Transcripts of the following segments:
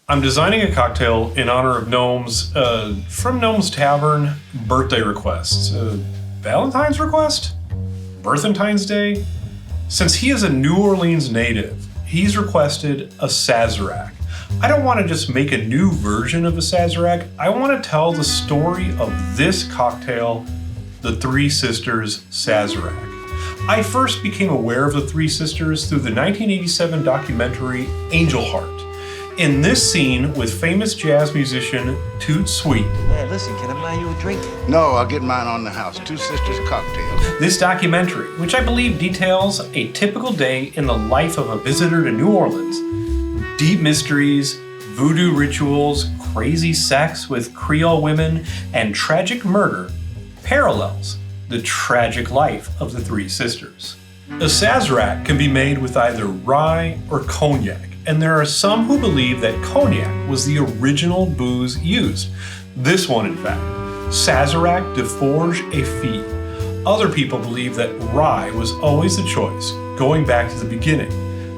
I'm designing a cocktail in honor of Gnome's, from Gnome's Tavern, birthday requests. Valentine's request? Birthentine's Day? Since he is a New Orleans native, he's requested a Sazerac. I don't want to just make a new version of a Sazerac. I want to tell the story of this cocktail, the Three Sisters Sazerac. I first became aware of the Three Sisters through the 1987 documentary Angel Heart. In this scene with famous jazz musician Toot Sweet. Hey, listen, can I buy you a drink? No, I'll get mine on the house. Two Sisters cocktail. This documentary, which I believe details a typical day in the life of a visitor to New Orleans. Deep mysteries, voodoo rituals, crazy sex with Creole women, and tragic murder parallels the tragic life of the Three Sisters. A Sazerac can be made with either rye or cognac, and there are some who believe that cognac was the original booze used. This one, in fact, Sazerac de Forge et Fille. Other people believe that rye was always the choice, going back to the beginning.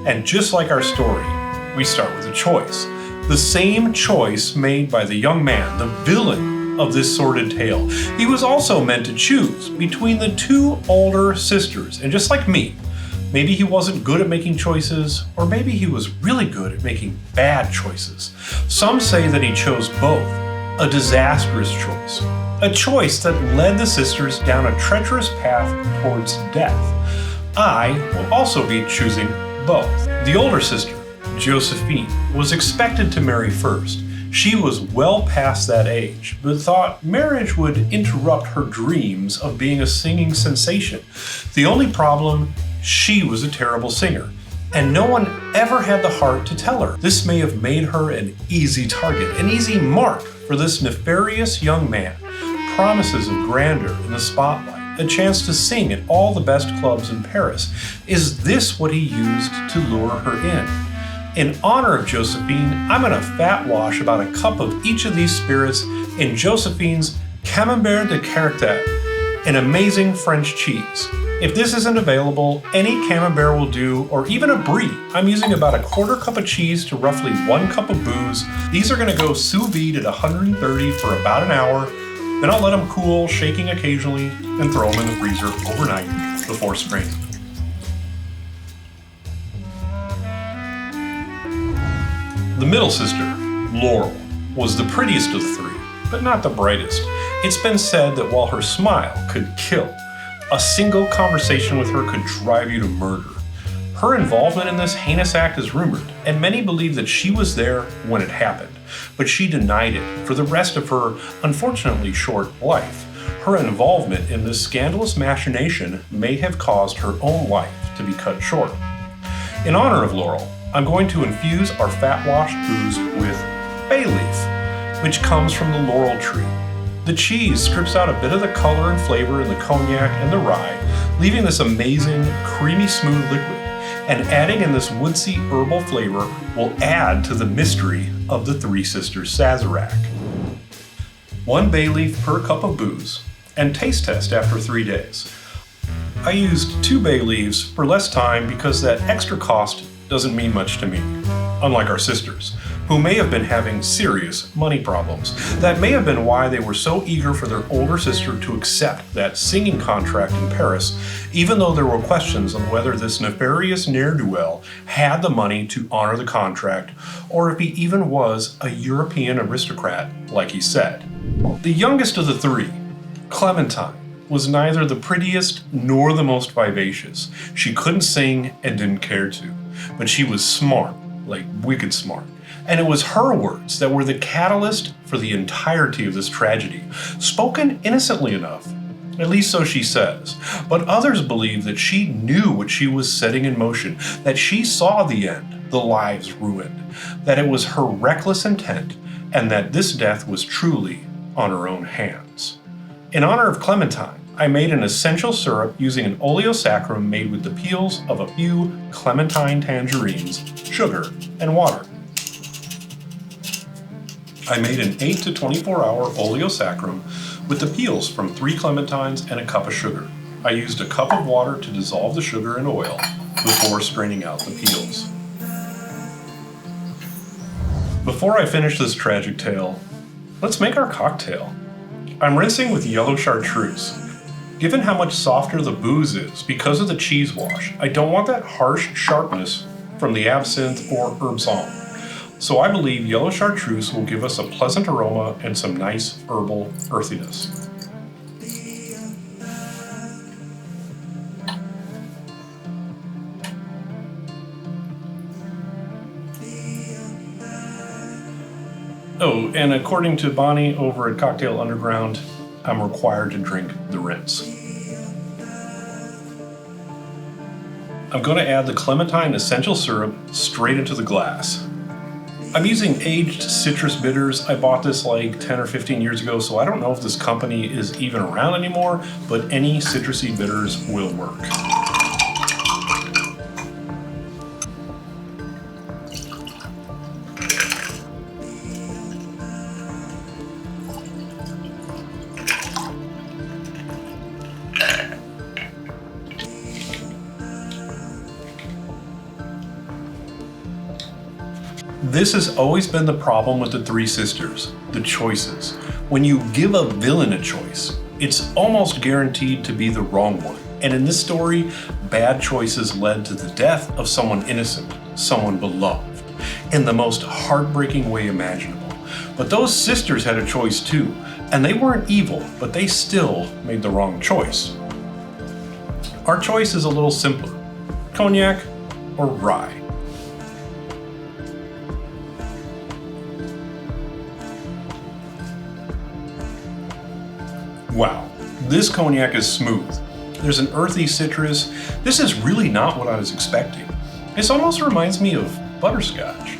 And just like our story, we start with a choice. The same choice made by the young man, the villain of this sordid tale. He was also meant to choose between the two older sisters, and just like me, maybe he wasn't good at making choices, or maybe he was really good at making bad choices. Some say that he chose both, a disastrous choice. A choice that led the sisters down a treacherous path towards death. I will also be choosing both. The older sister, Josephine, was expected to marry first. She was well past that age, but thought marriage would interrupt her dreams of being a singing sensation. The only problem, she was a terrible singer, and no one ever had the heart to tell her. This may have made her an easy target, an easy mark for this nefarious young man. Promises of grandeur in the spotlight, a chance to sing at all the best clubs in Paris. Is this what he used to lure her in? In honor of Josephine, I'm going to fat wash about a cup of each of these spirits in Josephine's Camembert de Caractère, an amazing French cheese. If this isn't available, any Camembert will do, or even a Brie. I'm using about a quarter cup of cheese to roughly 1 cup of booze. These are going to go sous vide at 130 for about an hour. Then I'll let them cool, shaking occasionally, and throw them in the freezer overnight before straining. The middle sister, Laurel, was the prettiest of the three, but not the brightest. It's been said that while her smile could kill, a single conversation with her could drive you to murder. Her involvement in this heinous act is rumored, and many believe that she was there when it happened, but she denied it for the rest of her unfortunately short life. Her involvement in this scandalous machination may have caused her own life to be cut short. In honor of Laurel, I'm going to infuse our fat-washed booze with bay leaf, which comes from the laurel tree. The cheese strips out a bit of the color and flavor in the cognac and the rye, leaving this amazing, creamy smooth liquid. And adding in this woodsy herbal flavor will add to the mystery of the Three Sisters Sazerac. 1 bay leaf per cup of booze, and taste test after 3 days. I used 2 bay leaves for less time because that extra cost doesn't mean much to me, unlike our sisters, who may have been having serious money problems. That may have been why they were so eager for their older sister to accept that singing contract in Paris, even though there were questions on whether this nefarious ne'er-do-well had the money to honor the contract, or if he even was a European aristocrat, like he said. The youngest of the three, Clementine, was neither the prettiest nor the most vivacious. She couldn't sing and didn't care to, but she was smart, like wicked smart. And it was her words that were the catalyst for the entirety of this tragedy, spoken innocently enough, at least so she says. But others believe that she knew what she was setting in motion, that she saw the end, the lives ruined, that it was her reckless intent, and that this death was truly on her own hands. In honor of Clementine, I made an essential syrup using an oleosaccharum made with the peels of a few clementine tangerines, sugar, and water. I made an 8 to 24 hour oleosaccharum with the peels from 3 clementines and a cup of sugar. I used a cup of water to dissolve the sugar and oil before straining out the peels. Before I finish this tragic tale, let's make our cocktail. I'm rinsing with Yellow Chartreuse. Given how much softer the booze is because of the cheese wash, I don't want that harsh sharpness from the absinthe or herb song. So I believe Yellow Chartreuse will give us a pleasant aroma and some nice herbal earthiness. Oh, and according to Bonnie over at Cocktail Underground, I'm required to drink the rinse. I'm going to add the clementine essential syrup straight into the glass. I'm using aged citrus bitters. I bought this like 10 or 15 years ago, so I don't know if this company is even around anymore, but any citrusy bitters will work. This has always been the problem with the Three Sisters, the choices. When you give a villain a choice, it's almost guaranteed to be the wrong one. And in this story, bad choices led to the death of someone innocent, someone beloved, in the most heartbreaking way imaginable. But those sisters had a choice too, and they weren't evil, but they still made the wrong choice. Our choice is a little simpler: cognac or rye. Wow, this cognac is smooth. There's an earthy citrus. This is really not what I was expecting. This almost reminds me of butterscotch.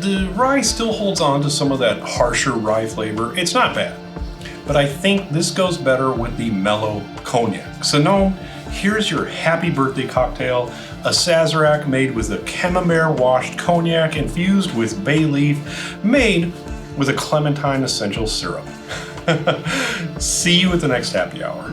The rye still holds on to some of that harsher rye flavor. It's not bad. But I think this goes better with the mellow cognac. So Gnome, here's your happy birthday cocktail, a Sazerac made with a chamomile washed cognac infused with bay leaf, made with a clementine essential syrup. See you at the next happy hour.